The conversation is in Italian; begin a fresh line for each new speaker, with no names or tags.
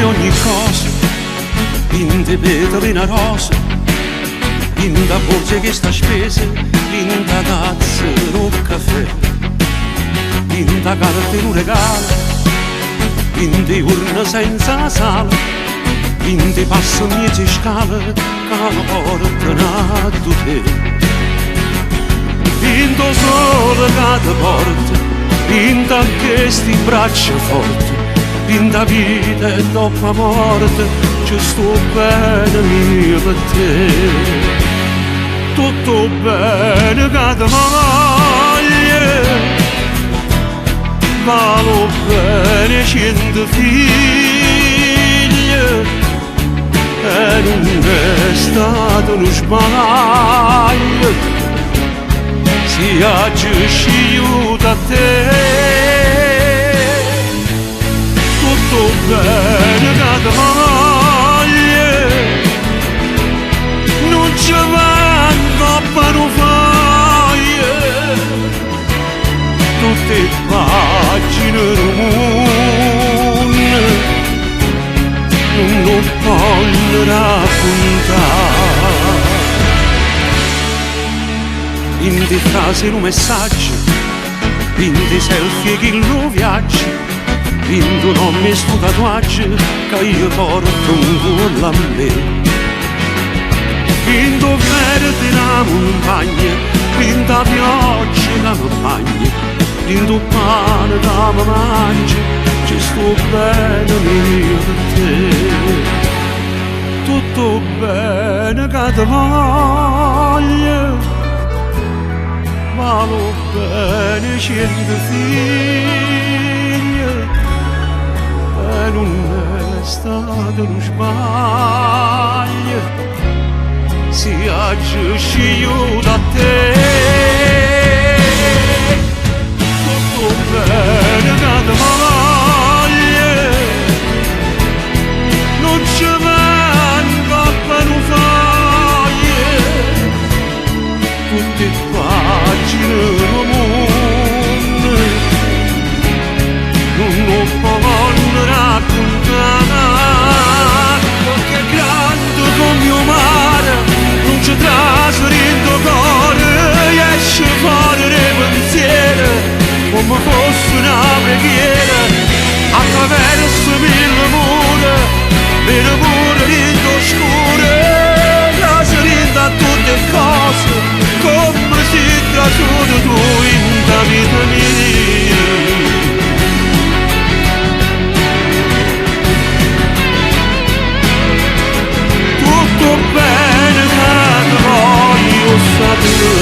ogni cosa, in te petali una rosa, in da borsa che sta spesa, in da tazza un caffè, in da carta un regalo, in te urna senza sale, in te passo miei scale che non portano a te. In to sole che ti porta, in da questi braccia forti, in da vita e dopo la morte ci sto bene io per te. Tutto bene che ti voglia, valo bene 100 figli, e non è stato uno sbaglio, si aggiunge a te. Tutto bene che ti voglia, non ci vanno per non fare, tutte pagine del mondo non voglio raccontare. In di frasi un messaggio, in di selfie che lo viaggia, in tu nome e sto tatuaggio che io porto un cuore a me. In tu verde la montagna, in da pioggia che mi bagna, in tu pane che mi mangia, ci sto bene io per te. Tutto bene che ti voglio, valo bene 100 figli, e non è stato uno sbaglio, si aggiunge io da te. Tutto bene che ti voglia, non ci vengo per non fare, tutte pagine del mondo non voglio raccontare, perché è grande come mio mare, non ci trasferendo cuore, esce fuori dei pensieri come fosse una preghiera, attraverso mille mura, mille mura in oscure, trasferendo a tutte cose come si trasferisce tu in la vita mia. Tutto bene che voglio sapere.